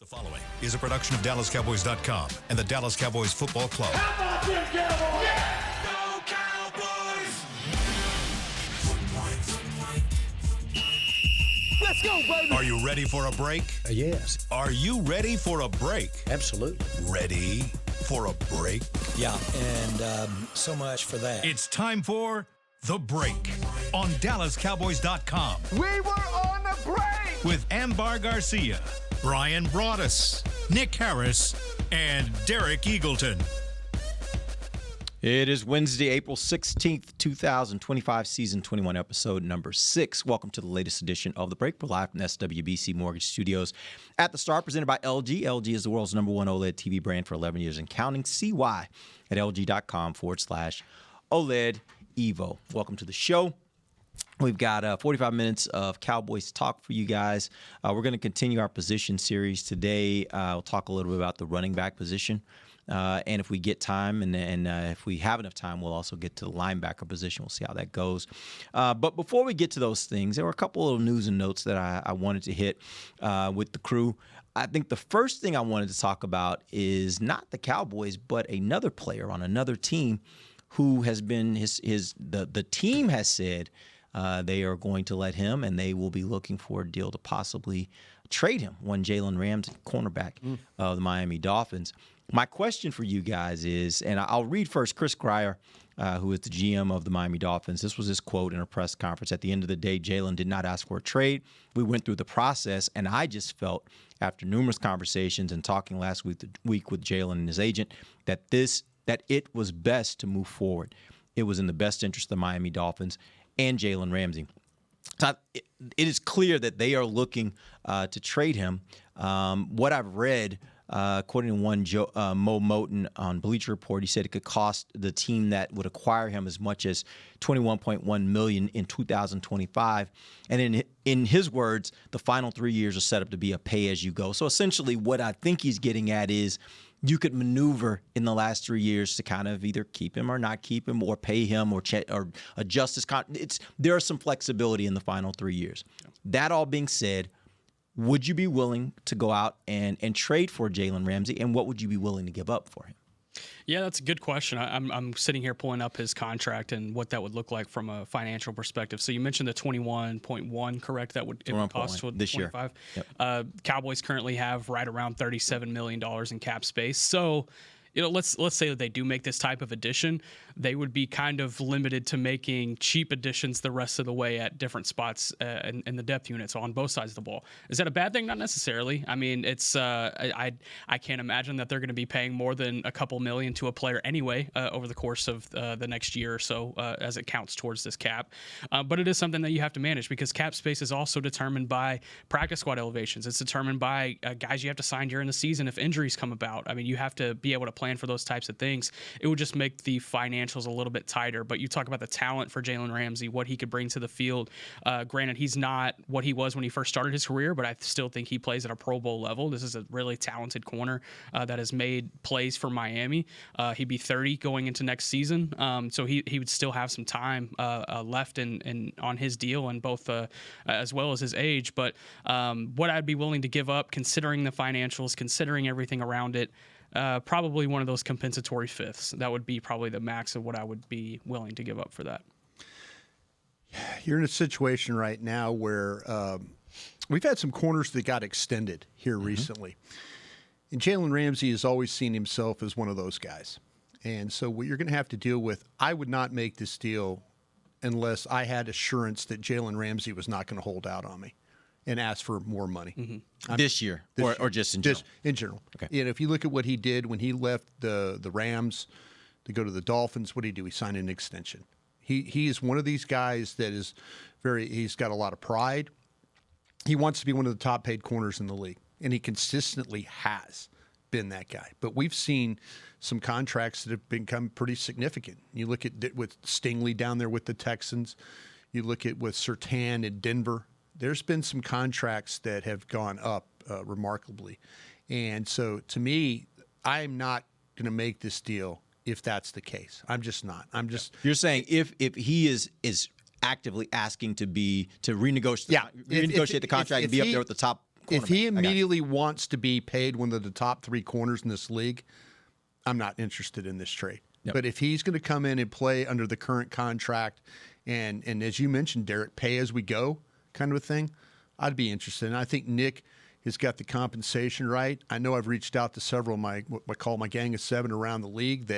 Following is a production of DallasCowboys.com and the Dallas Cowboys Football Club. How about them Cowboys? Yeah! Go Cowboys! Let's go, baby! Are you ready for a break? Yes. Are you ready for a break? Absolutely. Ready for a break? Yeah, and so much for that. It's time for The Break on DallasCowboys.com We were on the break! with Ambar Garcia, Bryan Broaddus, Nick Harris, and Derek Eagleton. It is Wednesday, April 16th, 2025, season 21, episode number 6. Welcome to the latest edition of The Break. We're live from SWBC Mortgage Studios at the Star, presented by LG. LG is the world's #1 OLED TV brand for 11 years and counting. CY at LG.com/OLED Evo. Welcome to the show. We've got 45 minutes of Cowboys talk for you guys. We're going to continue our position series today. We'll talk a little bit about the running back position. And if we get time and if we have enough time, we'll also get to the linebacker position. We'll see how that goes. But before we get to those things, there were a couple of news and notes that I wanted to hit with the crew. I think the first thing I wanted to talk about is not the Cowboys, but another player on another team who has been the team has said they are going to let him, and they will be looking for a deal to possibly trade him. One Jalen Ramsey, cornerback of the Miami Dolphins. My question for you guys is, and I'll read first Chris Grier, who is the GM of the Miami Dolphins. This was his quote in a press conference. At the end of the day, Jalen did not ask for a trade. We went through the process, and I just felt, after numerous conversations and talking last week with Jalen and his agent, that it was best to move forward. It was in the best interest of the Miami Dolphins and Jalen Ramsey. So it is clear that they are looking to trade him. What I've read, according to one Mo Moten on Bleacher Report, he said it could cost the team that would acquire him as much as $21.1 million in 2025. And in his words, the final 3 years are set up to be a pay-as-you-go. So essentially what I think he's getting at is you could maneuver in the last 3 years to kind of either keep him or not keep him or pay him or adjust his contract. There is some flexibility in the final 3 years. Yeah. That all being said, would you be willing to go out and trade for Jalen Ramsey, and what would you be willing to give up for him? Yeah, that's a good question. I'm sitting here pulling up his contract and what that would look like from a financial perspective. So you mentioned the 21.1, correct? That would cost this 25. Year. Yep. Cowboys currently have right around $37 million in cap space. So, let's say that they do make this type of addition, they would be kind of limited to making cheap additions the rest of the way at different spots in the depth unit, so on both sides of the ball. Is that a bad thing? Not necessarily. I mean, it's I can't imagine that they're going to be paying more than a couple million to a player anyway over the course of the next year or so as it counts towards this cap. But it is something that you have to manage because cap space is also determined by practice squad elevations. It's determined by guys you have to sign during the season if injuries come about. I mean, you have to be able to plan for those types of things. It would just make the financials a little bit tighter. But you talk about the talent for Jalen Ramsey, what he could bring to the field. Granted, he's not what he was when he first started his career, but I still think he plays at a Pro Bowl level. This is a really talented corner that has made plays for Miami. He'd be 30 going into next season, so he would still have some time left in on his deal, and both as well as his age. But what I'd be willing to give up, considering the financials, considering everything around it, probably one of those compensatory fifths. That would be probably the max of what I would be willing to give up for that. You're in a situation right now where we've had some corners that got extended here recently. And Jalen Ramsey has always seen himself as one of those guys. And so what you're going to have to deal with, I would not make this deal unless I had assurance that Jalen Ramsey was not going to hold out on me and ask for more money. This year, or just in general? In general. Okay. And if you look at what he did when he left the Rams to go to the Dolphins, what did he do? He signed an extension. He is one of these guys that is he's got a lot of pride. He wants to be one of the top paid corners in the league, and he consistently has been that guy. But we've seen some contracts that have become pretty significant. You look at with Stingley down there with the Texans. You look at with Surtain in Denver. There's been some contracts that have gone up remarkably. And so, to me, I'm not going to make this deal if that's the case. I'm just not. You're saying if he is actively asking to renegotiate the contract and be up there with the top if he immediately wants to be paid one of the top 3 corners in this league, I'm not interested in this trade. Yep. But if he's going to come in and play under the current contract and as you mentioned, Derek, pay as we go kind of a thing, I'd be interested. And I think Nick has got the compensation right. I know I've reached out to several of what I call my gang of 7 around the league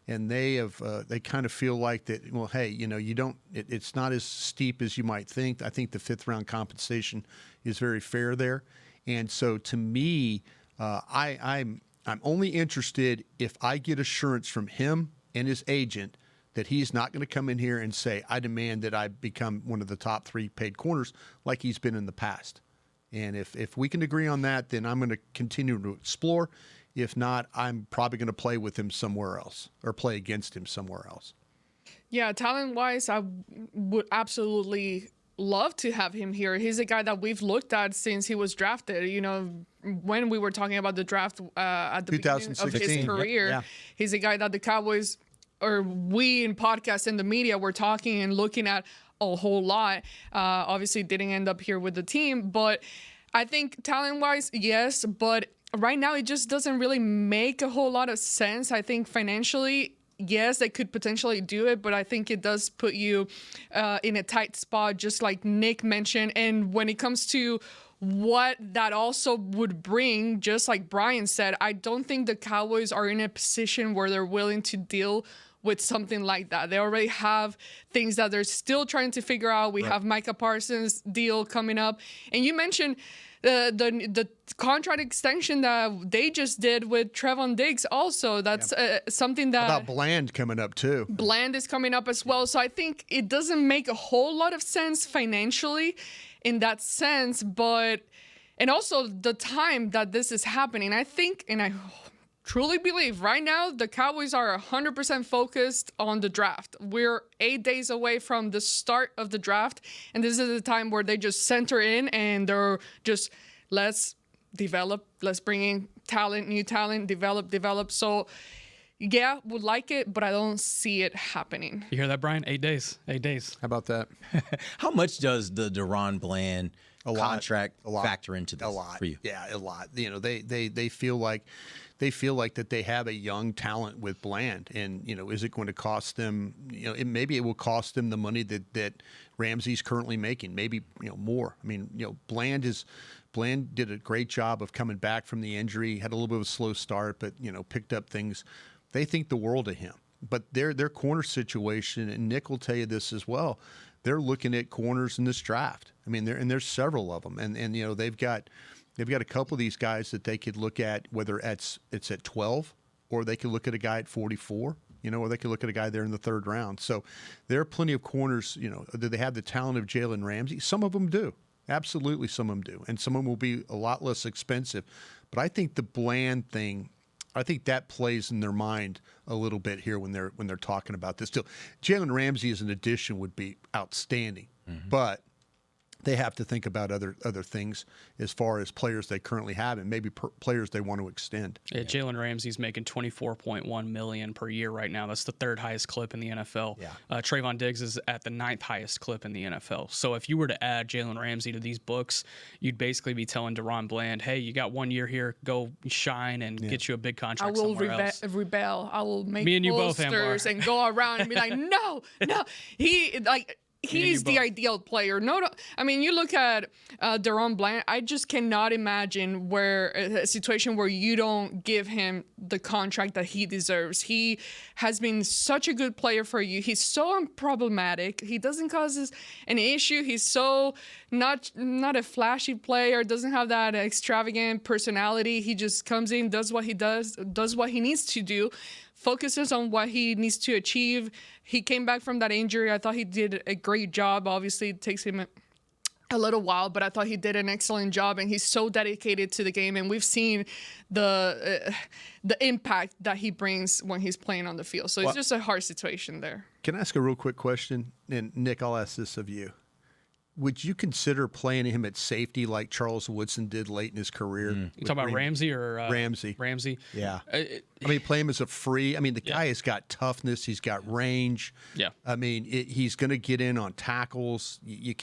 and they have they kind of feel like that. Well, hey, you don't. It's not as steep as you might think. I think the 5th round compensation is very fair there, and so to me, I'm only interested if I get assurance from him and his agent that he's not going to come in here and say, I demand that I become one of the top 3 paid corners like he's been in the past. And if we can agree on that, then I'm going to continue to explore. If not, I'm probably going to play with him somewhere else or play against him somewhere else. Yeah, talent-wise, I would absolutely love to have him here. He's a guy that we've looked at since he was drafted. When we were talking about the draft at the beginning of his career, yeah. He's a guy that the Cowboys, or we in podcasts and the media, were talking and looking at a whole lot. Obviously, didn't end up here with the team, but I think talent-wise, yes, but right now it just doesn't really make a whole lot of sense. I think financially, yes, they could potentially do it, but I think it does put you in a tight spot, just like Nick mentioned. And when it comes to what that also would bring, just like Bryan said, I don't think the Cowboys are in a position where they're willing to deal with something like that. They already have things that they're still trying to figure out. We have Micah Parsons' deal coming up. And you mentioned the contract extension that they just did with Trevon Diggs also. That's something that... How about Bland coming up too? Bland is coming up as well. So I think it doesn't make a whole lot of sense financially in that sense, and also the time that this is happening. I think, and I truly believe right now the Cowboys are 100% focused on the draft. We're 8 days away from the start of the draft, and this is the time where they just center in and they're just, let's develop, let's bring in talent, new talent, develop. So yeah, would like it, but I don't see it happening. You hear that, Bryan? 8 days. 8 days. How about that? How much does the Deron Bland contract factor into this for you? Yeah, a lot. They feel like that they have a young talent with Bland, and is it going to cost them? Maybe it will cost them the money that Ramsey's currently making, maybe more. I mean, Bland did a great job of coming back from the injury, had a little bit of a slow start, but picked up things. They think the world of him, but their corner situation, and Nick will tell you this as well. They're looking at corners in this draft. I mean, there's several of them, and they've got a couple of these guys that they could look at, whether it's at 12 or they could look at a guy at 44, or they could look at a guy there in the 3rd round. So there are plenty of corners. Do they have the talent of Jalen Ramsey? Some of them do. Absolutely, some of them do, and some of them will be a lot less expensive. But I think the Bland thing, I think that plays in their mind a little bit here when they're talking about this. Still, Jalen Ramsey as an addition would be outstanding, but they have to think about other things as far as players they currently have and maybe players they want to extend. Yeah, Jalen Ramsey's making $24.1 million per year right now. That's the 3rd highest clip in the NFL. Yeah. Trevon Diggs is at the 9th highest clip in the NFL. So if you were to add Jalen Ramsey to these books, you'd basically be telling Deron Bland, hey, you got 1 year here, go shine and get you a big contract I will somewhere else. rebel. I will make Me and you both, posters Ambar. and go around and be like, no. He's the ideal player. I mean, you look at Deron Bland. I just cannot imagine a situation where you don't give him the contract that he deserves. He has been such a good player for you. He's so unproblematic. He doesn't cause us an issue. He's so not a flashy player. Doesn't have that extravagant personality. He just comes in, does what he does what he needs to do. Focuses on what he needs to achieve. He came back from that injury. I thought he did a great job. Obviously, it takes him a little while, but I thought he did an excellent job, and he's so dedicated to the game. And we've seen the impact that he brings when he's playing on the field. So it's just a hard situation there. Can I ask a real quick question? And Nick, I'll ask this of you. would you consider playing him at safety like Charles Woodson did late in his career? You talking about Ramsey or Ramsey? Ramsey. Yeah. I mean, play him as a free. I mean, the guy has got toughness. He's got range. Yeah. I mean, he's going to get in on tackles. He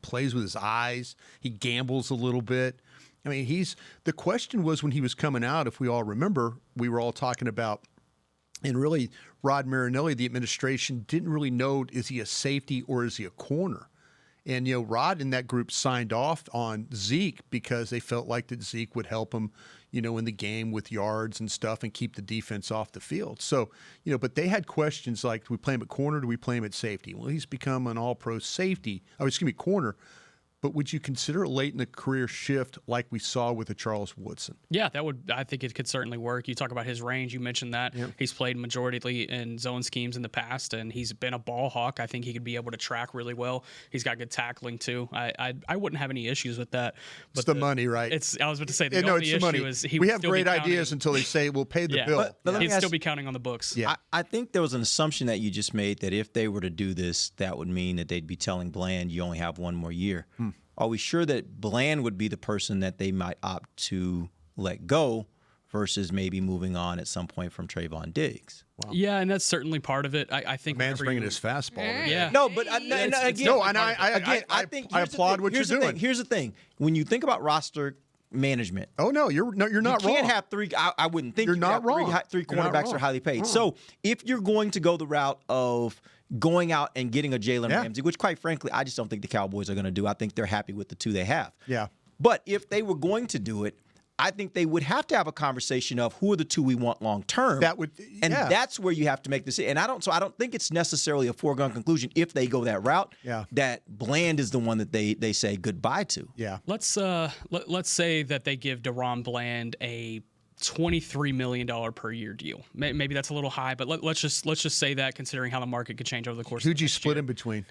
plays with his eyes. He gambles a little bit. I mean, the question was when he was coming out, if we all remember, we were all talking about, and really Rod Marinelli, the administration, didn't really know, is he a safety or is he a corner? And, Rod and that group signed off on Zeke because they felt like that Zeke would help him, in the game with yards and stuff and keep the defense off the field. So, but they had questions like, do we play him at corner? Do we play him at safety? Well, he's become an all-pro corner. But would you consider it late in the career shift like we saw with the Charles Woodson? Yeah, I think it could certainly work. You talk about his range. You mentioned that. Yep. He's played majority in zone schemes in the past, and he's been a ball hawk. I think he could be able to track really well. He's got good tackling, too. I wouldn't have any issues with that. But it's the money, right? I was about to say, the only issue is we have great ideas until they say we'll pay the bill. But he'd still be counting on the books. Yeah. I think there was an assumption that you just made that if they were to do this, that would mean that they'd be telling Bland, you only have one more year. Are we sure that Bland would be the person that they might opt to let go versus maybe moving on at some point from Trayvon Diggs? Wow. Yeah, and that's certainly part of it. I think man's bringing his fastball. Yeah. No, but I applaud what you're doing. Here's the thing: when you think about roster management, you're not wrong. You can't have three. I wouldn't think you're not wrong. Three cornerbacks are highly paid. So if you're going to go the route of going out and getting a Jalen Ramsey, which quite frankly, I just don't think the Cowboys are going to do. I think they're happy with the two they have. Yeah. But if they were going to do it, I think they would have to have a conversation of who are the two we want long term. That's where you have to make this. And I don't think it's necessarily a foregone conclusion if they go that route. Yeah. That Bland is the one that they say goodbye to. Yeah. Let's say that they give DaRon Bland a $23 million per year deal. Maybe that's a little high, but let's just say that, considering how the market could change over the course. Who'd you split in between?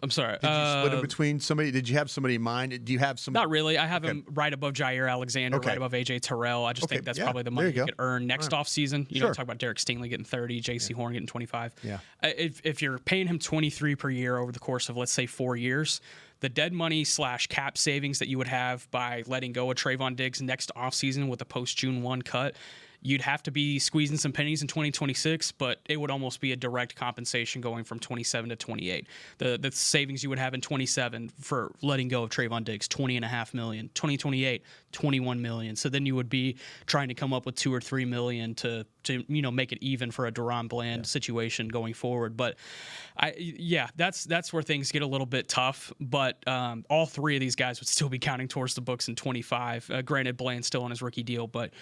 I'm sorry. Did you split him between somebody? Did you have somebody in mind? Do you have some? Not really. I have him right above Jair Alexander, right above AJ Terrell. I just think that's probably the money he could earn next offseason. You know, talk about Derek Stingley getting 30, J.C. Horn getting 25. Yeah. If you're paying him 23 per year over the course of, let's say, 4 years, the dead money / cap savings that you would have by letting go of Trayvon Diggs next offseason with a post-June 1 cut, you'd have to be squeezing some pennies in 2026, but it would almost be a direct compensation going from 27 to 28. The savings you would have in 27 for letting go of Trayvon Diggs, $20.5 million. 2028, $21 million. So then you would be trying to come up with $2 or $3 million to make it even for a DaRon Bland situation going forward. But that's where things get a little bit tough. But all three of these guys would still be counting towards the books in 25. Granted, Bland's still on his rookie deal, but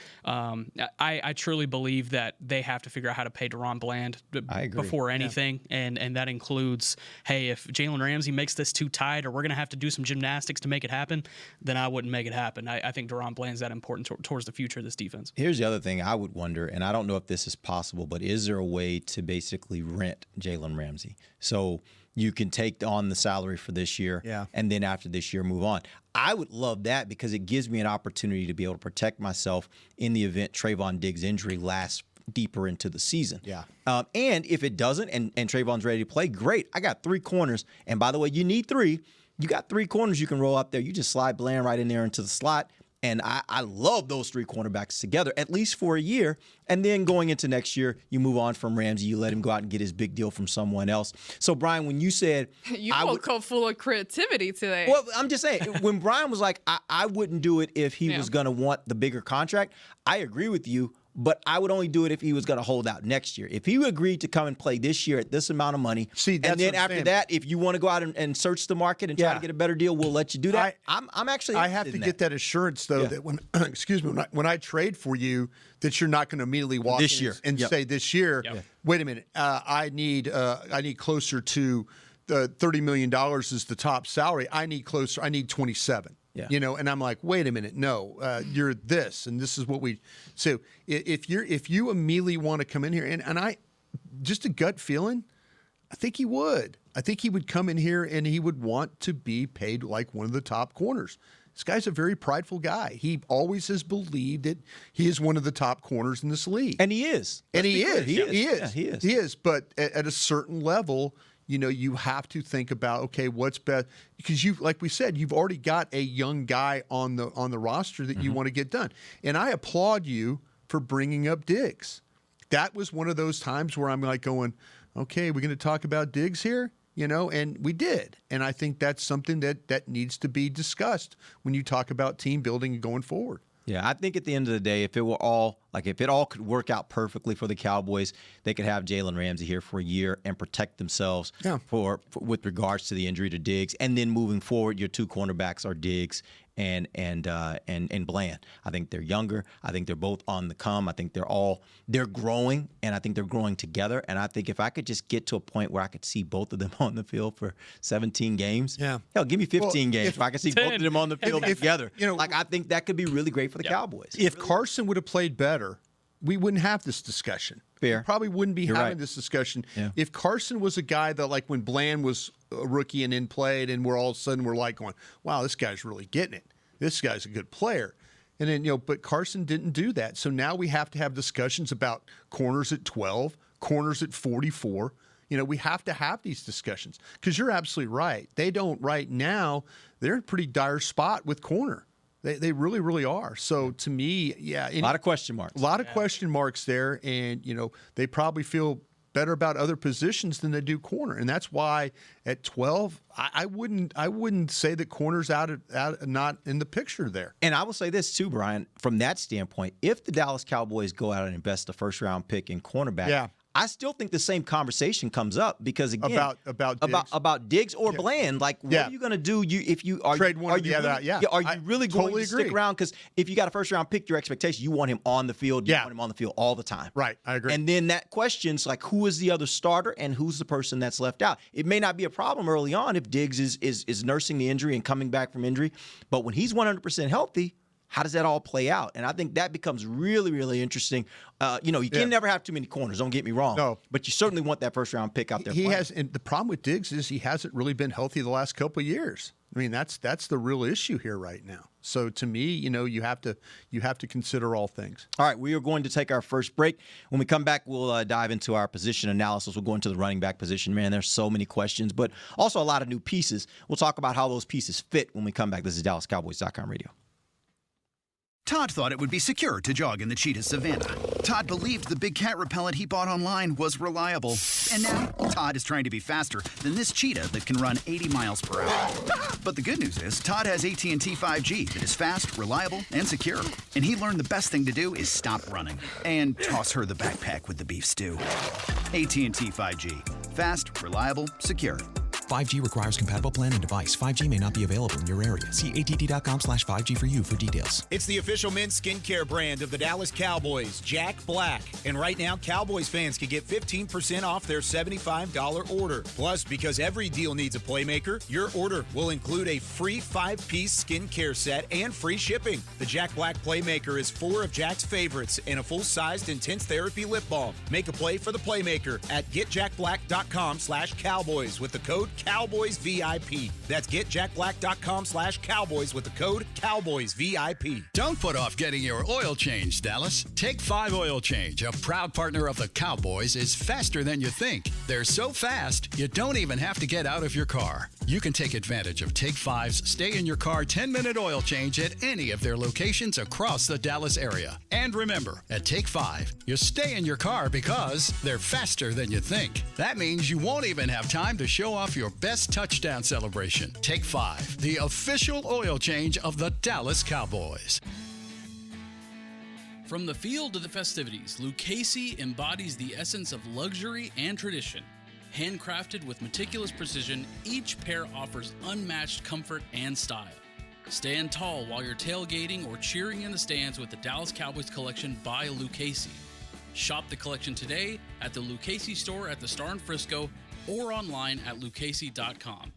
I truly believe that they have to figure out how to pay DaRon Bland before anything, and that includes, hey, if Jalen Ramsey makes this too tight, or we're going to have to do some gymnastics to make it happen, then I wouldn't make it happen. I think DaRon Bland's that important towards the future of this defense. Here's the other thing I would wonder, and I don't know if this is possible, but is there a way to basically rent Jalen Ramsey? So you can take on the salary for this year, and then after this year move on. I would love that because it gives me an opportunity to be able to protect myself in the event Trayvon Diggs' injury lasts deeper into the season. Yeah. And if it doesn't and Trayvon's ready to play, great. I got 3 corners. And by the way, you need 3. You got 3 corners you can roll up there. You just slide Bland right in there into the slot. And I love those 3 cornerbacks together, at least for a year. And then going into next year, you move on from Ramsey. You let him go out and get his big deal from someone else. So, Brian, when you said... You woke up full of creativity today. Well, I'm just saying, when Brian was like, I wouldn't do it if he was going to want the bigger contract, I agree with you. But I would only do it if he was going to hold out next year. If he agreed to come and play this year at this amount of money, and then after that, if you want to go out and search the market and try to get a better deal, we'll let you do that. I'm actually. I have to get that assurance though that when when I trade for you, that you're not going to immediately walk this in year and say this year, wait a minute, I need closer to the $30 million is the top salary. I need 27. Yeah. And I'm like, wait a minute, no, you're this, and this is what we. So if you immediately want to come in here, and I, just a gut feeling, I think he would. I think he would come in here and he would want to be paid like one of the top corners. This guy's a very prideful guy. He always has believed that he is one of the top corners in this league, and he is. And he is. He is. He is. But at a certain level, you have to think about, okay, what's best, because like we said, you've already got a young guy on the roster that you want to get done. And I applaud you for bringing up Diggs. That was one of those times where I'm like going, okay, we're going to talk about Diggs here, and we did. And I think that's something that needs to be discussed when you talk about team building and going forward. Yeah, I think at the end of the day, if it all could work out perfectly for the Cowboys, they could have Jalen Ramsey here for a year and protect themselves for with regards to the injury to Diggs. And then moving forward, your two cornerbacks are Diggs and Bland. I think they're younger. I think they're both on the come. I think they're growing, and I think they're growing together. And I think if I could just get to a point where I could see both of them on the field for 17 games, hell, give me 15 games if I could see both of them on the field together. I think that could be really great for the Cowboys. If Carson would have played better, we wouldn't have this discussion. Fair. We probably wouldn't be having this discussion. Yeah. If Carson was a guy that, like, when Bland was a rookie and then played, and we're all of a sudden we're like going, wow, this guy's really getting it. This guy's a good player. And then, but Carson didn't do that. So now we have to have discussions about corners at 12, corners at 44. We have to have these discussions because you're absolutely right. They don't right now. They're in a pretty dire spot with corner. They really, really are. So to me, a lot of question marks. A lot of question marks there, and they probably feel better about other positions than they do corner, and that's why at 12, I wouldn't say that corner's out not in the picture there. And I will say this too, Brian, from that standpoint, if the Dallas Cowboys go out and invest a first round pick in cornerback, I still think the same conversation comes up because, again, about Diggs or Bland. Like, what are you going to do? If you trade one or the other out? Are you really going to stick around? Because if you got a first round pick, your expectation, you want him on the field. You want him on the field all the time. Right, I agree. And then that question's like, who is the other starter and who's the person that's left out? It may not be a problem early on if Diggs is nursing the injury and coming back from injury, but when he's 100% healthy, how does that all play out? And I think that becomes really, really interesting. You can never have too many corners. Don't get me wrong. No, but you certainly want that first round pick out there. He has, and the problem with Diggs is he hasn't really been healthy the last couple of years. I mean, that's the real issue here right now. So to me, you have to consider all things. All right, we are going to take our first break. When we come back, we'll dive into our position analysis. We'll go into the running back position. Man, there's so many questions, but also a lot of new pieces. We'll talk about how those pieces fit when we come back. This is DallasCowboys.com radio. Todd thought it would be secure to jog in the cheetah savanna. Todd believed the big cat repellent he bought online was reliable. And now, Todd is trying to be faster than this cheetah that can run 80 miles per hour. But the good news is, Todd has AT&T 5G that is fast, reliable, and secure. And he learned the best thing to do is stop running and toss her the backpack with the beef stew. AT&T 5G. Fast, reliable, secure. 5G requires compatible plan and device. 5G may not be available in your area. See att.com/5G for you for details. It's the official men's skincare brand of the Dallas Cowboys, Jack Black. And right now, Cowboys fans can get 15% off their $75 order. Plus, because every deal needs a playmaker, your order will include a free 5-piece skincare set and free shipping. The Jack Black Playmaker is 4 of Jack's favorites and a full-sized intense therapy lip balm. Make a play for the Playmaker at getjackblack.com/Cowboys with the code CowboysVIP. That's getjackblack.com/Cowboys with the code CowboysVIP. Don't put off getting your oil changed, Dallas. Take 5 Oil Change, a proud partner of the Cowboys, is faster than you think. They're so fast, you don't even have to get out of your car. You can take advantage of Take 5's Stay in Your Car 10-minute oil change at any of their locations across the Dallas area. And remember, at Take 5, you stay in your car because they're faster than you think. That means you won't even have time to show off your best touchdown celebration. Take 5, the official oil change of the Dallas Cowboys. From the field to the festivities, Lucchese embodies the essence of luxury and tradition. Handcrafted with meticulous precision, each pair offers unmatched comfort and style. Stand tall while you're tailgating or cheering in the stands with the Dallas Cowboys collection by Lucchese. Shop the collection today at the Lucchese store at the Star in Frisco or online at lucchese.com.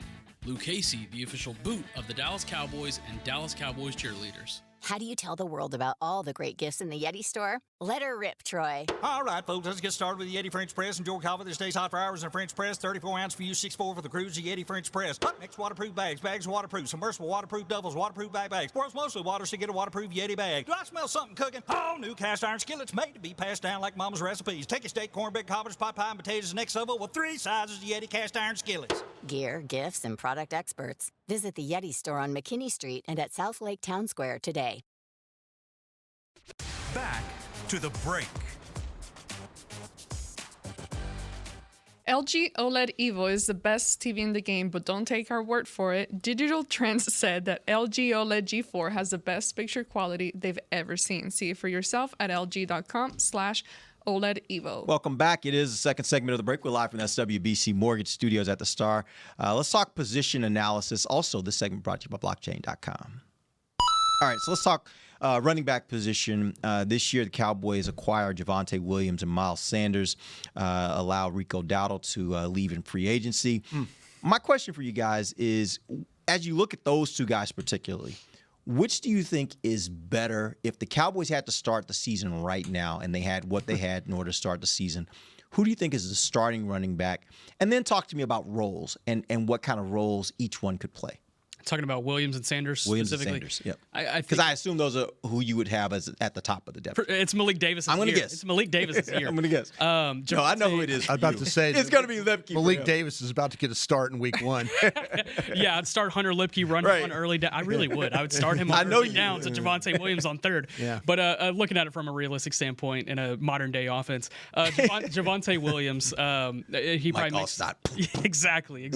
Lucchese, the official boot of the Dallas Cowboys and Dallas Cowboys cheerleaders. How do you tell the world about all the great gifts in the Yeti store? Let her rip, Troy. All right, folks, let's get started with the Yeti French Press. Enjoy coffee that stays hot for hours in a French press. 34 ounce for you, 6'4" for the cruise. The Yeti French Press. Up next, waterproof bags. Bags waterproof. Submersible waterproof doubles. Waterproof bags. World's mostly water, so get a waterproof Yeti bag. Do I smell something cooking? Oh, new cast iron skillets made to be passed down like Mama's recipes. Take a steak, cornbread, cobbler's pot pie, and potatoes next level with 3 sizes of Yeti cast iron skillets. Gear, gifts, and product experts. Visit the Yeti store on McKinney Street and at South Lake Town Square today. Back to the break. LG OLED Evo is the best TV in the game, but don't take our word for it. Digital Trends said that LG OLED G4 has the best picture quality they've ever seen. See it for yourself at lg.com/OLED Evo. Welcome back. It is the second segment of the break. We're live from the SWBC Mortgage Studios at the Star. Let's talk position analysis. Also, this segment brought to you by blockchain.com. All right, so let's talk running back position. This year, the Cowboys acquired Javonte Williams and Miles Sanders, allow Rico Dowdle to leave in free agency. My question for you guys is, as you look at those two guys particularly, which do you think is better if the Cowboys had to start the season right now and they had what they had in order to start the season? Who do you think is the starting running back? And then talk to me about roles and what kind of roles each one could play. Talking about Williams and Sanders specifically? Williams and Sanders, yep. Because I assume those are who you would have as at the top of the depth. It's Malik Davis. I'm going to guess. It's Malik Davis here. I'm going to guess. No, I know who it is. I was about to say it's going to be Lipke. Malik Davis is about to get a start in week 1. Yeah, I'd start Hunter Lipke, run him on early down. I really would. I would start him on early down to Javonte Williams on third. Yeah. But looking at it from a realistic standpoint in a modern day offense, Javonte Williams, he probably makes exactly.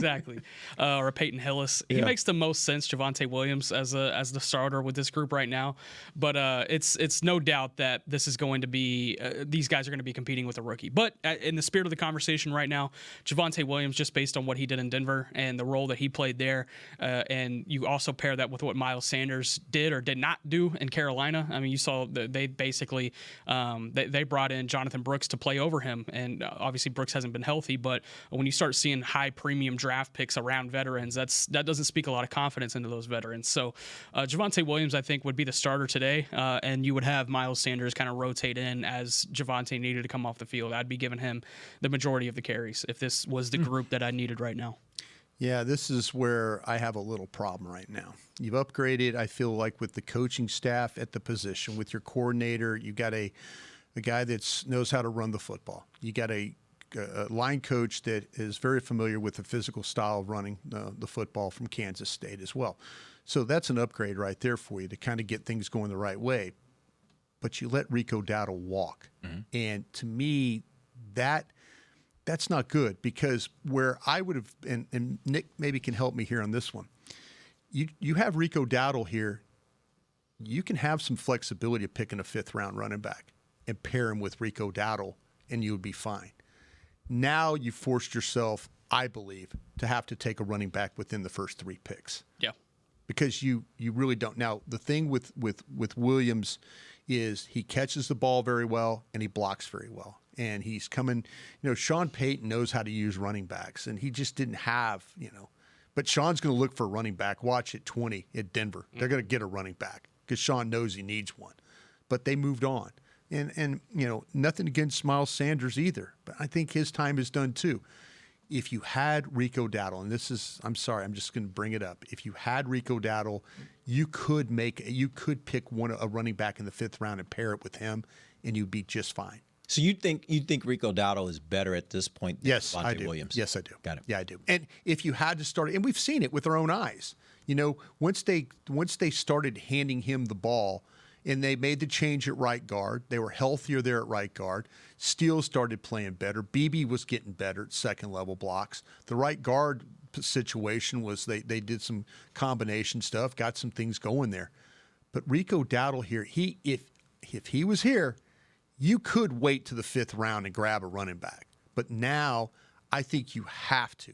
Or a Peyton Hillis. He makes the most sense. Javonte Williams as the starter with this group right now, but it's no doubt that this is going to be these guys are going to be competing with a rookie. But in the spirit of the conversation right now, Javonte Williams, just based on what he did in Denver and the role that he played there, and you also pair that with what Miles Sanders did or did not do in Carolina. I mean, you saw they basically they brought in Jonathan Brooks to play over him, and obviously Brooks hasn't been healthy. But when you start seeing high premium draft picks around veterans, that doesn't speak a lot of confidence into those veterans. So Javonte Williams, I think, would be the starter today, and you would have Miles Sanders kind of rotate in as Javonte needed to come off the field. I'd be giving him the majority of the carries if this was the group that I needed right now. Yeah, this is where I have a little problem right now. You've upgraded, I feel like, with the coaching staff at the position, with your coordinator. You got a guy that knows how to run the football. You got a line coach that is very familiar with the physical style of running the football from Kansas State as well. So that's an upgrade right there for you to kind of get things going the right way. But you let Rico Dowdle walk. Mm-hmm. And to me, that's not good, because where I would have, and Nick maybe can help me here on this one, you have Rico Dowdle here, you can have some flexibility of picking a 5th-round running back and pair him with Rico Dowdle, and you would be fine. Now you forced yourself, I believe, to have to take a running back within the first 3 picks. Yeah. Because you really don't. Now, the thing with Williams is he catches the ball very well and he blocks very well. And he's coming, Sean Payton knows how to use running backs, and he just didn't have, But Sean's going to look for a running back. Watch at 20 at Denver. They're going to get a running back because Sean knows he needs one. But they moved on. And nothing against Miles Sanders either, but I think his time is done too. If you had Rico Dowdle, and I'm sorry, I'm just going to bring it up. If you had Rico Dowdle, you could pick a running back in the 5th round and pair it with him, and you'd be just fine. So you think Rico Dowdle is better at this point than Yes, Javonte I do. Williams? Yes, I do. Got it. Yeah, I do. And if you had to start, and we've seen it with our own eyes, once they started handing him the ball, and they made the change at right guard. They were healthier there at right guard. Steele started playing better. Beebe was getting better at second-level blocks. The right guard situation was they did some combination stuff, got some things going there. But Rico Dowdle here, if he was here, you could wait to the 5th round and grab a running back. But now I think you have to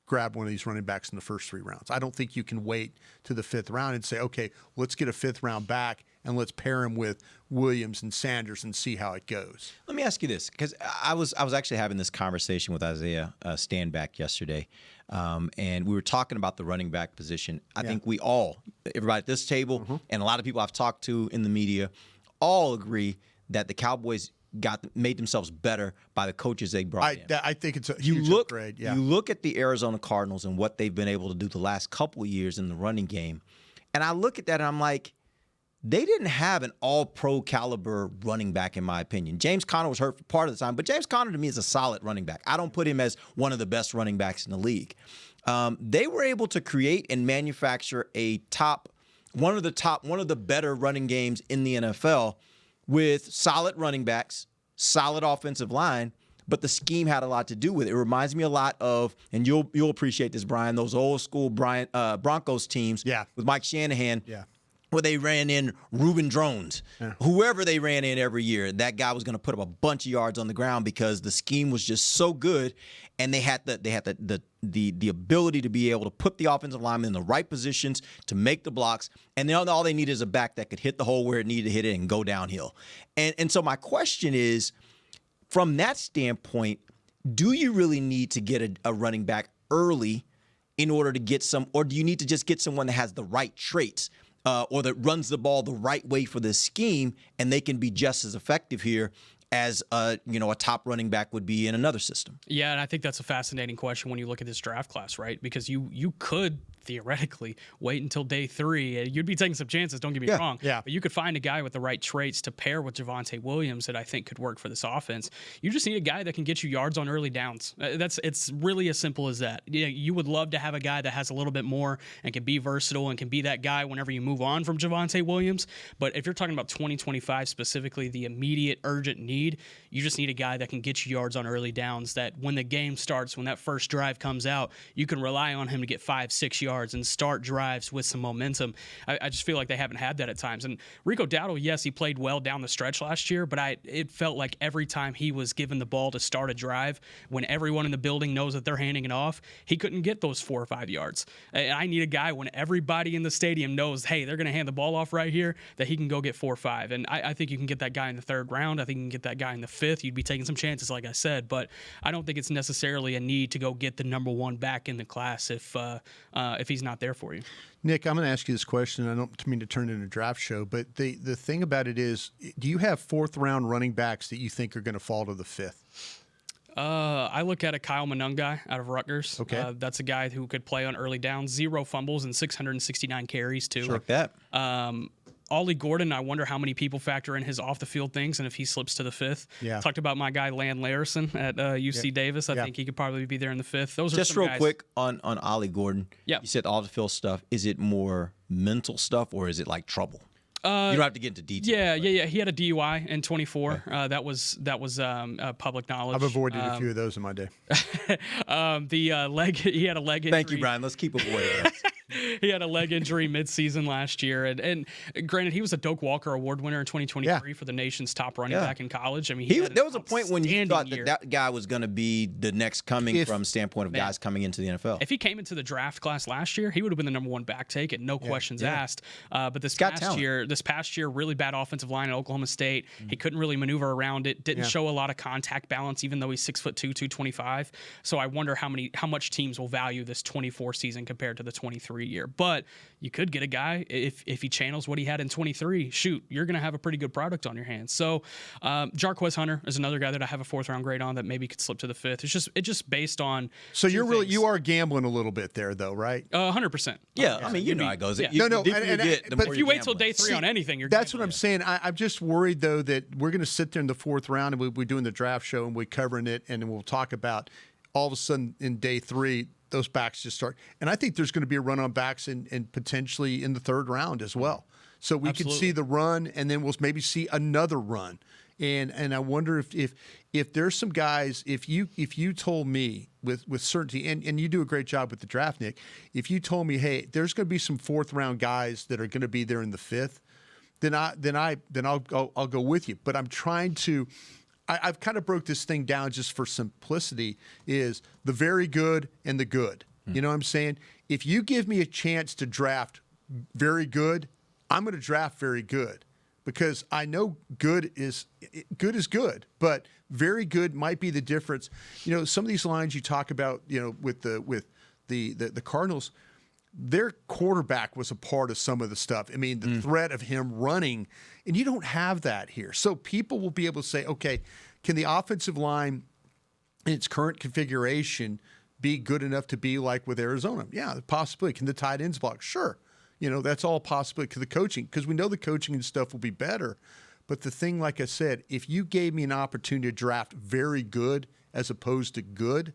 grab one of these running backs in the first 3 rounds. I don't think you can wait to the 5th round and say, okay, let's get a 5th round back and let's pair him with Williams and Sanders and see how it goes. Let me ask you this, because I was actually having this conversation with Isaiah Standback yesterday, and we were talking about the running back position. I think we all, everybody at this table and a lot of people I've talked to in the media all agree that the Cowboys made themselves better by the coaches they brought in. I think it's a huge upgrade. Yeah. You look at the Arizona Cardinals and what they've been able to do the last couple of years in the running game, and I look at that and I'm like, they didn't have an all-pro caliber running back, in my opinion. James Conner was hurt for part of the time, but James Conner to me is a solid running back. I don't put him as one of the best running backs in the league. They were able to create and manufacture one of the better running games in the NFL with solid running backs, solid offensive line, but the scheme had a lot to do with it. It reminds me a lot of, and you'll appreciate this, Brian, those old school Broncos teams with Mike Shanahan. Yeah. Where they ran in Reuben Drones. Yeah. Whoever they ran in every year, that guy was going to put up a bunch of yards on the ground because the scheme was just so good, and they had the ability to be able to put the offensive linemen in the right positions to make the blocks, and then all they needed is a back that could hit the hole where it needed to hit it and go downhill. And so my question is, from that standpoint, do you really need to get a running back early in order to get some, or do you need to just get someone that has the right traits? Or that runs the ball the right way for this scheme, and they can be just as effective here as a top running back would be in another system. Yeah, and I think that's a fascinating question when you look at this draft class, right? Because you could theoretically wait until day 3. You'd be taking some chances, don't get me wrong. Yeah. But you could find a guy with the right traits to pair with Javonte Williams that I think could work for this offense. You just need a guy that can get you yards on early downs. It's really as simple as that. You would love to have a guy that has a little bit more and can be versatile and can be that guy whenever you move on from Javonte Williams. But if you're talking about 2025 specifically, the immediate urgent need, you just need a guy that can get you yards on early downs, that when the game starts, when that first drive comes out, you can rely on him to get 5-6 yards and start drives with some momentum. I just feel like they haven't had that at times. And Rico Dowdle, yes, he played well down the stretch last year, but it felt like every time he was given the ball to start a drive, when everyone in the building knows that they're handing it off, he couldn't get those 4 or 5 yards. And I need a guy when everybody in the stadium knows, hey, they're going to hand the ball off right here, that he can go get 4 or 5. And I think you can get that guy in the 3rd round. I think you can get that guy in the 5th. You'd be taking some chances, like I said, but I don't think it's necessarily a need to go get the number 1 back in the class if he's not there for you. Nick, I'm going to ask you this question. I don't mean to turn it into a draft show, but the thing about it is, do you have 4th round running backs that you think are going to fall to the 5th? I look at a Kyle Manung guy out of Rutgers. Okay. That's a guy who could play on early downs, 0 fumbles and 669 carries too. Sure, like that. Ollie Gordon, I wonder how many people factor in his off-the-field things and if he slips to the 5th. Yeah. Talked about my guy, Land Larison at UC Davis. I think he could probably be there in the 5th. Those are just some real guys. Quick on Ollie Gordon. Yeah. You said off-the-field stuff. Is it more mental stuff or is it like trouble? You don't have to get into detail. Yeah. He had a DUI in 24. Okay. That was public knowledge. I've avoided a few of those in my day. He had a leg injury. Thank you, Brian. Let's keep avoiding those. He had a leg injury midseason last year, and granted, he was a Doak Walker Award winner in 2023 for the nation's top running back in college. I mean, there was a point when you thought that guy was going to be the next coming from standpoint of guys coming into the NFL. If he came into the draft class last year, he would have been the number 1 back take, and no questions asked. But this past year, really bad offensive line at Oklahoma State. He couldn't really maneuver around it. Didn't show a lot of contact balance, even though he's 6'2", 225. So I wonder how much teams will value this 24 season compared to the 23 year. But you could get a guy if he channels what he had in 23. Shoot, you're going to have a pretty good product on your hands. So Jarquez Hunter is another guy that I have a 4th round grade on that maybe could slip to the 5th. It's just based on. So you are gambling a little bit there, though, right? 100%. Yeah, I mean, you know how it goes. Yeah. But if you wait till day 3 on anything, you're. That's what I'm saying. I'm just worried though that we're going to sit there in the 4th round and we're doing the draft show and we're covering it and we'll talk about all of a sudden in day 3. Those backs just start. And I think there's going to be a run on backs and potentially in the 3rd round as well. So we can see the run and then we'll maybe see another run. And I wonder if there's some guys, if you told me with certainty, and you do a great job with the draft, Nick, if you told me, hey, there's going to be some 4th round guys that are going to be there in the 5th, then I'll go with you. But I'm trying to. I've kind of broke this thing down just for simplicity, is the very good and the good. You know what I'm saying? If you give me a chance to draft very good, I'm going to draft very good because I know good is good, but very good might be the difference. You know, some of these lines you talk about, you know, with the Cardinals, their quarterback was a part of some of the stuff. I mean, the threat of him running, and you don't have that here. So people will be able to say, okay, can the offensive line in its current configuration be good enough to be like with Arizona? Yeah, possibly. Can the tight ends block? Sure. That's all possible. Because the coaching, because we know the coaching and stuff will be better. But the thing, like I said, if you gave me an opportunity to draft very good as opposed to good,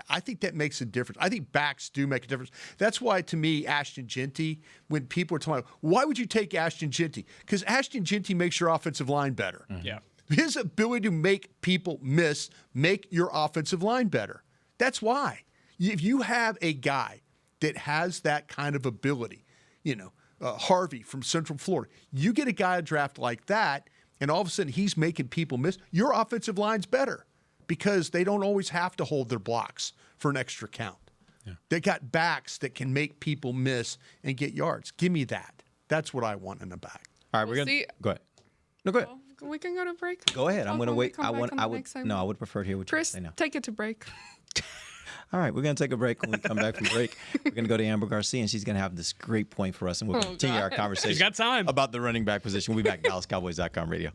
I think that makes a difference. I think backs do make a difference. That's why, to me, Ashton Jeanty, when people are talking about, why would you take Ashton Jeanty? Because Ashton Jeanty makes your offensive line better. Yeah. His ability to make people miss, make your offensive line better. That's why. If you have a guy that has that kind of ability, Harvey from Central Florida, you get a guy to draft like that, and all of a sudden he's making people miss, your offensive line's better. Because they don't always have to hold their blocks for an extra count. Yeah. They got backs that can make people miss and get yards. Give me that. That's what I want in the back. All right, we're gonna go ahead. No, go ahead. Well, we can go to break. Go ahead. I'm gonna wait. I would I would prefer to hear what Chris, you say now. take it to break. All right, we're going to take a break. When we come back from break, we're going to go to Amber Garcia, and she's going to have this great point for us, and we'll continue our conversation. She's got time. About the running back position. We'll be back. DallasCowboys.com radio.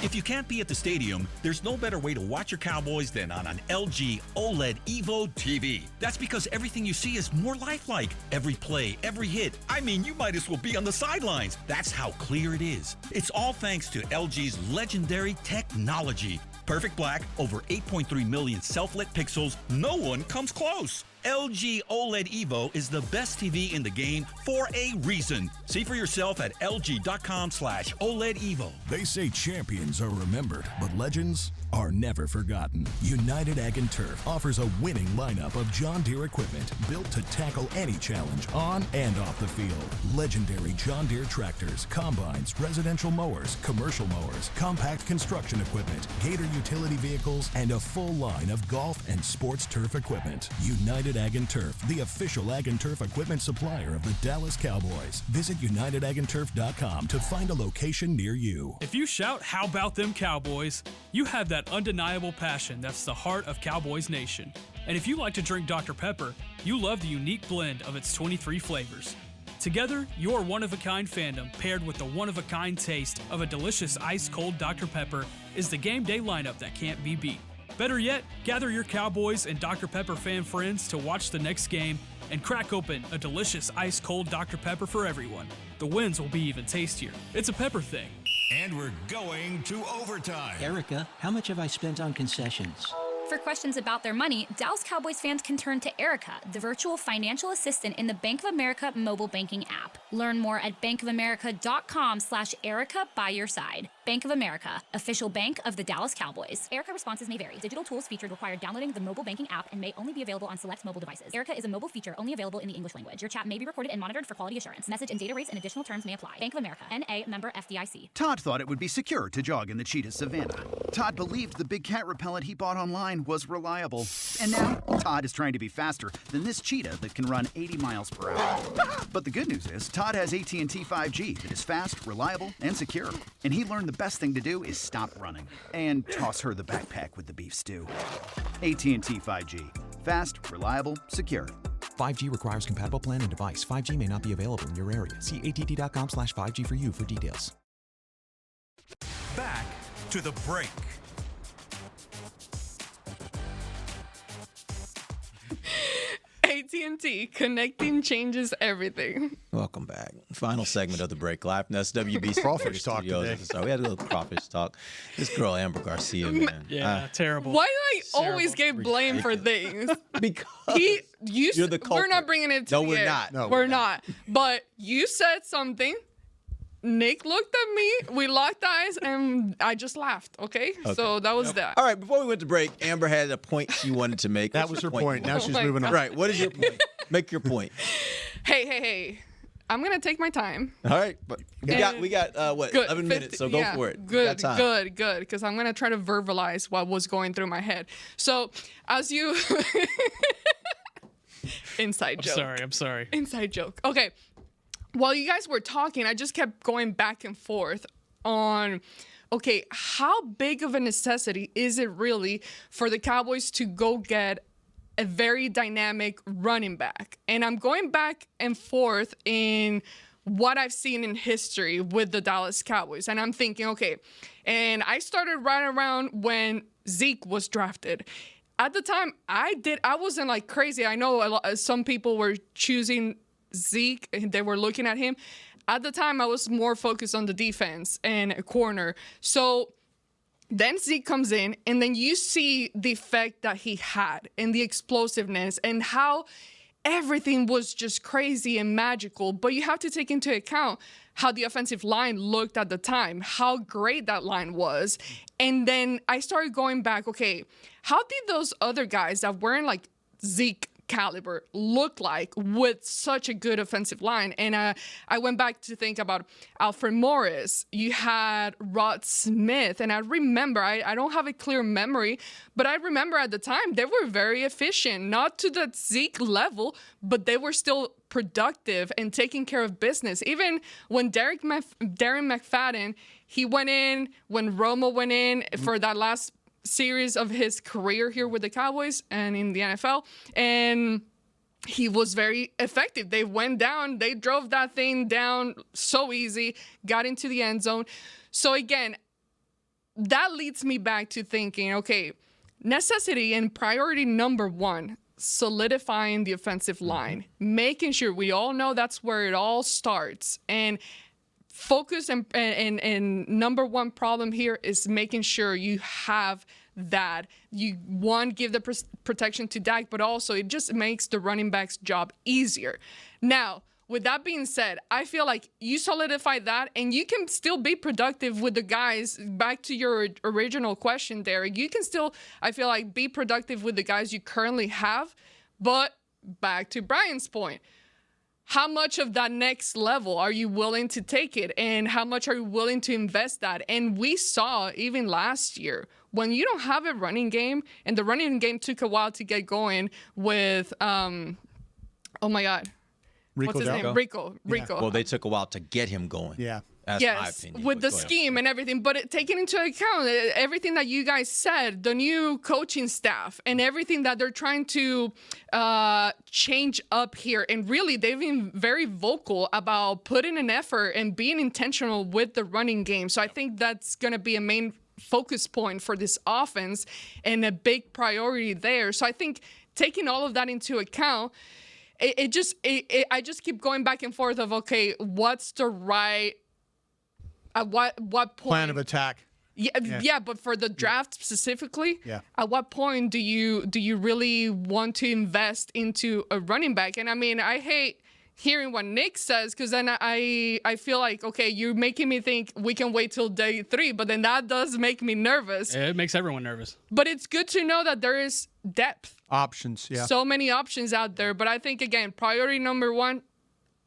If you can't be at the stadium, there's no better way to watch your Cowboys than on an LG OLED Evo TV. That's because everything you see is more lifelike. Every play, every hit. I mean, you might as well be on the sidelines. That's how clear it is. It's all thanks to LG's legendary technology. Perfect black, over 8.3 million self-lit pixels. No one comes close. LG OLED Evo is the best TV in the game for a reason. See for yourself at lg.com/OLED Evo. They say champions are remembered, but legends are never forgotten. United Ag and Turf offers a winning lineup of John Deere equipment built to tackle any challenge on and off the field. Legendary John Deere tractors, combines, residential mowers, commercial mowers, compact construction equipment, Gator utility vehicles, and a full line of golf and sports turf equipment. United Ag and Turf, the official Ag and Turf equipment supplier of the Dallas Cowboys. Visit UnitedAgAndTurf.com to find a location near you. If you shout, "How about them Cowboys?" you have that undeniable passion that's the heart of Cowboys Nation. And if you like to drink Dr. Pepper, you love the unique blend of its 23 flavors. Together, your one-of-a-kind fandom paired with the one-of-a-kind taste of a delicious ice-cold Dr. Pepper is the game day lineup that can't be beat. Better yet, gather your Cowboys and Dr. Pepper fan friends to watch the next game and crack open a delicious ice-cold Dr. Pepper for everyone. The wins will be even tastier. It's a pepper thing. And we're going to overtime. Erica, how much have I spent on concessions? For questions about their money, Dallas Cowboys fans can turn to Erica, the virtual financial assistant in the Bank of America mobile banking app. Learn more at bankofamerica.com/Erica by your side. Bank of America, official bank of the Dallas Cowboys. Erica responses may vary. Digital tools featured require downloading the mobile banking app and may only be available on select mobile devices. Erica is a mobile feature only available in the English language. Your chat may be recorded and monitored for quality assurance. Message and data rates and additional terms may apply. Bank of America, N.A., member FDIC. Todd thought it would be secure to jog in the cheetah savanna. Todd believed the big cat repellent he bought online was reliable. And now, Todd is trying to be faster than this cheetah that can run 80 miles per hour. But the good news is, Todd has AT&T 5G that is fast, reliable, and secure. And he learned the best thing to do is stop running and toss her the backpack with the beef stew. AT&T 5G. Fast, reliable, secure. 5G requires compatible plan and device. 5G may not be available in your area. See att.com/5G for you for details. Back to the break. AT&T, connecting changes everything. Welcome back. Final segment of the break. Live from SWB Crawfish talk Studios. So we had a little crawfish talk. This girl, Amber Garcia, man. Yeah, terrible. Why do I always get blamed for things? Because you're the culprit. We're not bringing it to No, the we're air. not. No, we're not. But you said something. Nick looked at me, we locked eyes, and I just laughed, okay? So that was that. All right, before we went to break, Amber had a point she wanted to make. That was her point. Now she's moving on. Right, what is your point? Make your point. Hey. I'm going to take my time. All right, but we got 11 minutes, so go for it. Good, because I'm going to try to verbalize what was going through my head. So, as you... Inside joke. I'm sorry. Inside joke. Okay. While you guys were talking, I just kept going back and forth on, okay, how big of a necessity is it really for the Cowboys to go get a very dynamic running back. And I'm going back and forth in what I've seen in history with the Dallas Cowboys. And I'm thinking, okay, and I started right around when Zeke was drafted. At the time, I wasn't like crazy. I know some people were choosing Zeke and they were looking at him. At the time, I was more focused on the defense and a corner. So then Zeke comes in, and then you see the effect that he had and the explosiveness and how everything was just crazy and magical. But you have to take into account how the offensive line looked at the time, how great that line was. And then I started going back, okay, how did those other guys that weren't like Zeke caliber look like with such a good offensive line? And I went back to think about Alfred Morris. You had Rod Smith, and I remember, I don't have a clear memory, but I remember at the time they were very efficient, not to the Zeke level, but they were still productive and taking care of business. Even when Darren McFadden, he went in, when Romo went in for that last series of his career here with the Cowboys and in the NFL, and he was very effective. They went down, they drove that thing down so easy, got into the end zone. So again, that leads me back to thinking, okay, necessity and priority number one, solidifying the offensive line, making sure we all know that's where it all starts. And focus and number one problem here is making sure you have that. You, one, give the protection to Dak, but also it just makes the running back's job easier. Now, with that being said, I feel like you solidify that and you can still be productive with the guys. Back to your original question, Derek, you can still, I feel like, be productive with the guys you currently have. But back to Brian's point, how much of that next level are you willing to take it, and how much are you willing to invest that? And we saw even last year, when you don't have a running game, and the running game took a while to get going with, oh my God. What's his name? Rico. Yeah. Well, they took a while to get him going. Yeah. That's my opinion. With the scheme and everything, but taking into account everything that you guys said, the new coaching staff and everything that they're trying to change up here. And really, they've been very vocal about putting an effort and being intentional with the running game. So I think that's going to be a main focus point for this offense and a big priority there. So I think taking all of that into account, I just keep going back and forth of, okay, what's the right, at what point? Plan of attack. Yeah, but for the draft specifically, at what point do you really want to invest into a running back? And I mean, I hate hearing what Nick says, because then I feel like, okay, you're making me think we can wait till day 3, but then that does make me nervous. It makes everyone nervous. But it's good to know that there is depth. Options, yeah. So many options out there. But I think, again, priority number one,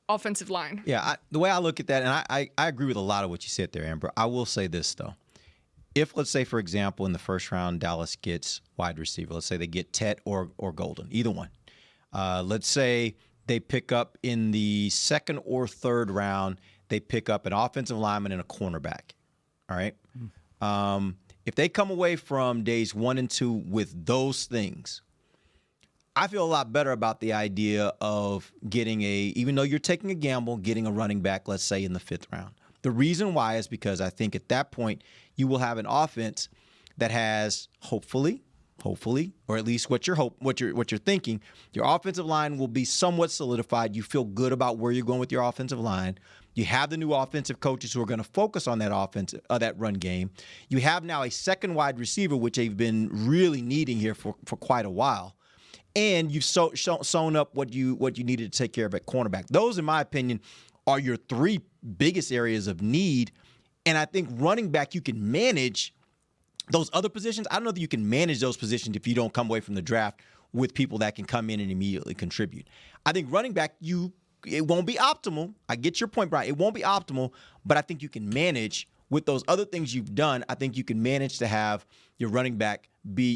offensive line. Yeah, the way I look at that, and I agree with a lot of what you said there, Amber. I will say this, though. If, let's say, for example, in the first round, Dallas gets wide receiver. Let's say they get Tet or Golden, either one. Let's say they pick up in the second or third round, they pick up an offensive lineman and a cornerback. All right? If they come away from days 1 and 2 with those things, I feel a lot better about the idea of getting even though you're taking a gamble, getting a running back, let's say, in the 5th round. The reason why is because I think at that point you will have an offense that has hopefully, or at least what you're thinking, your offensive line will be somewhat solidified. You feel good about where you're going with your offensive line. You have the new offensive coaches who are going to focus on that that run game. You have now a second wide receiver, which they've been really needing here for quite a while. And you've sewn up what you needed to take care of at cornerback. Those, in my opinion, are your 3 biggest areas of need. And I think running back, you can manage those other positions. I don't know that you can manage those positions if you don't come away from the draft with people that can come in and immediately contribute. I think running back, it won't be optimal. I get your point, Brian. It won't be optimal, but I think you can manage with those other things you've done. I think you can manage to have your running back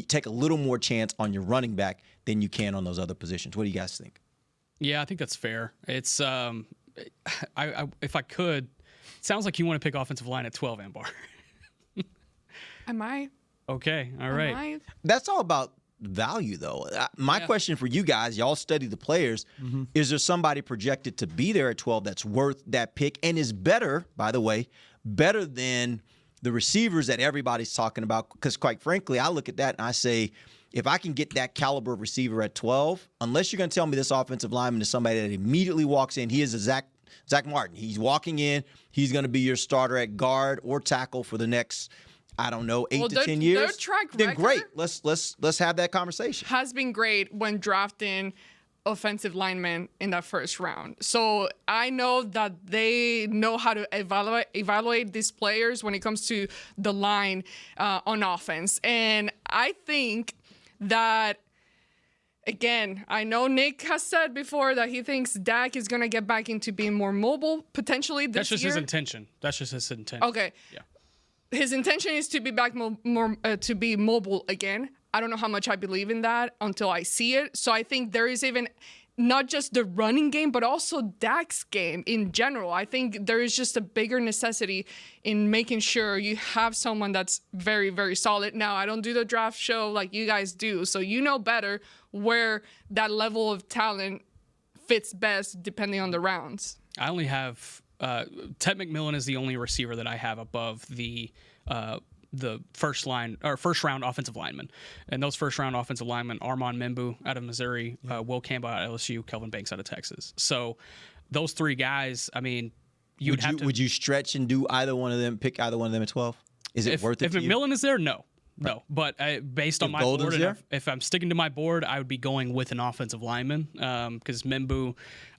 take a little more chance on your running back than you can on those other positions. What do you guys think? Yeah, I think that's fair. It's if I could, it sounds like you want to pick offensive line at 12, Ambar. Am I? Okay, all right. Am I? That's all about value, though. My question for you guys, y'all study the players, is there somebody projected to be there at 12 that's worth that pick and is better, by the way, better than the receivers that everybody's talking about? Because quite frankly, I look at that and I say, if I can get that caliber of receiver at 12, unless you're going to tell me this offensive lineman is somebody that immediately walks in, he is a Zach Martin. He's walking in. He's going to be your starter at guard or tackle for the next, I don't know, 8 to 10 years. Their track then record great. Let's have that conversation. has been great when drafting offensive linemen in that first round. So I know that they know how to evaluate these players when it comes to the line on offense. And I think that, again, I know Nick has said before that he thinks Dak is going to get back into being more mobile potentially this year. That's just his intention. That's just his intent. Okay. Yeah. His intention is to be back to be mobile again. I don't know how much I believe in that until I see it. So I think there is even not just the running game, but also Dak's game in general. I think there is just a bigger necessity in making sure you have someone that's very, very solid. Now, I don't do the draft show like you guys do, so you know better where that level of talent fits best depending on the rounds. I only have Ted McMillan is the only receiver that I have above the first round offensive lineman, and those first round offensive linemen: Armand Membu out of Missouri, Will Campbell out of LSU, Kelvin Banks out of Texas. So those three guys, I mean, would you stretch and do either one of them? Pick either one of them at 12? Is it worth it? If McMillan is there, no. No, but based on my board, and if I'm sticking to my board, I would be going with an offensive lineman because Membu,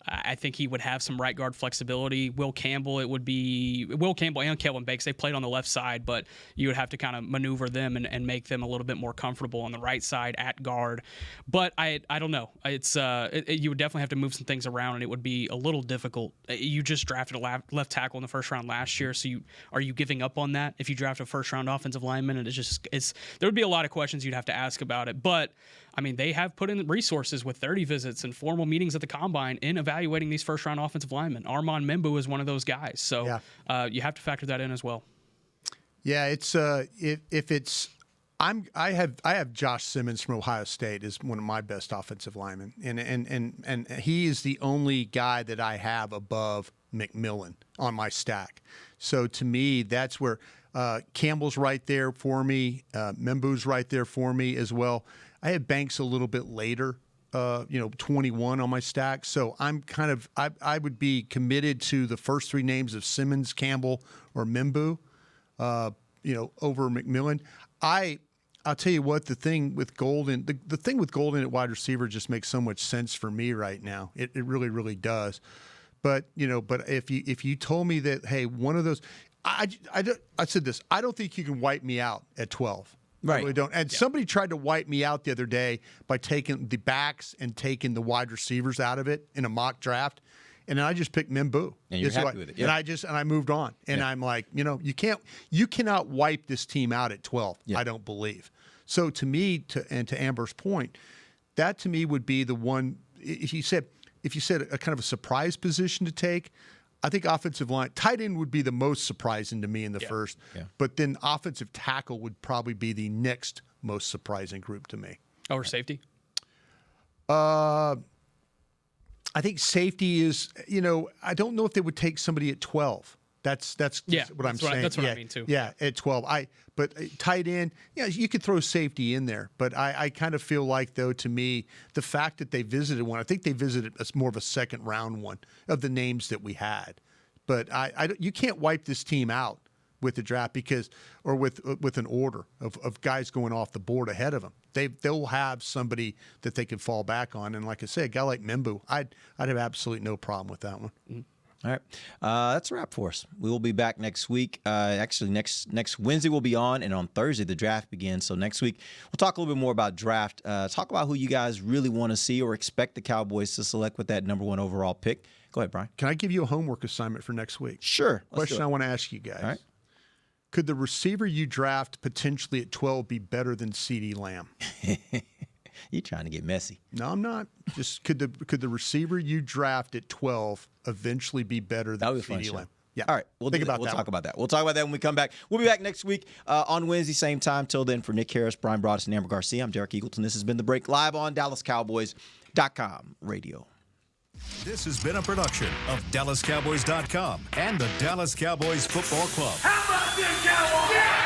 I think he would have some right guard flexibility. Will Campbell and Kelvin Banks, they played on the left side, but you would have to kind of maneuver them and make them a little bit more comfortable on the right side at guard. But I don't know. It's you would definitely have to move some things around, and it would be a little difficult. You just drafted a left tackle in the first round last year, so are you giving up on that if you draft a first round offensive lineman? And there would be a lot of questions you'd have to ask about it. But I mean, they have put in resources with 30 visits and formal meetings at the combine in evaluating these first-round offensive linemen. Armand Membu is one of those guys, so you have to factor that in as well. Yeah, it's if it's I have Josh Simmons from Ohio State as one of my best offensive linemen, and he is the only guy that I have above McMillan on my stack. So to me, that's where Campbell's right there for me. Membu's right there for me as well. I had Banks a little bit later, 21 on my stack. So I'm I would be committed to the first three names of Simmons, Campbell, or Membu, over McMillan. I'll tell you what, the thing with Golden at wide receiver just makes so much sense for me right now. It really, really does. But if you told me that, hey, one of those, I said this, I don't think you can wipe me out at 12. Right. I really don't. And somebody tried to wipe me out the other day by taking the backs and taking the wide receivers out of it in a mock draft. And then I just picked Membu. And you're happy with it. Yeah. And I moved on. And I'm like, you cannot wipe this team out at 12. Yeah. I don't believe. So to me, to Amber's point, that to me would be the one. If you said a kind of a surprise position to take, I think offensive line, tight end would be the most surprising to me in the first. Yeah. But then offensive tackle would probably be the next most surprising group to me. Over safety? I think safety is, I don't know if they would take somebody at 12. That's what I'm saying. That's what I mean too. Yeah, at 12. But tight end, you could throw safety in there. But I kind of feel like, though, to me, the fact that they visited one, I think they visited more of a second round one of the names that we had. But you can't wipe this team out with the draft or with an order of guys going off the board ahead of them. They'll have somebody that they can fall back on. And like I said, a guy like Membu, I'd have absolutely no problem with that one. Mm-hmm. All right. That's a wrap for us. We will be back next week. Actually, next Wednesday we'll be on, and on Thursday the draft begins. So next week we'll talk a little bit more about draft, talk about who you guys really want to see or expect the Cowboys to select with that number 1 overall pick. Go ahead, Brian. Can I give you a homework assignment for next week? Sure. Question I want to ask you guys. All right. Could the receiver you draft potentially at 12 be better than CeeDee Lamb? You're trying to get messy. No, I'm not. Just could the receiver you draft at 12 eventually be better than CeeDee Lamb? Yeah. All right. We'll Think do that. about We'll that talk one. about that. We'll talk about that when we come back. We'll be back next week on Wednesday, same time. Till then, for Nick Harris, Bryan Broaddus, and Amber Garcia, I'm Derek Eagleton. This has been The Break, live on DallasCowboys.com radio. This has been a production of DallasCowboys.com and the Dallas Cowboys Football Club. How about this, Cowboys? Yeah!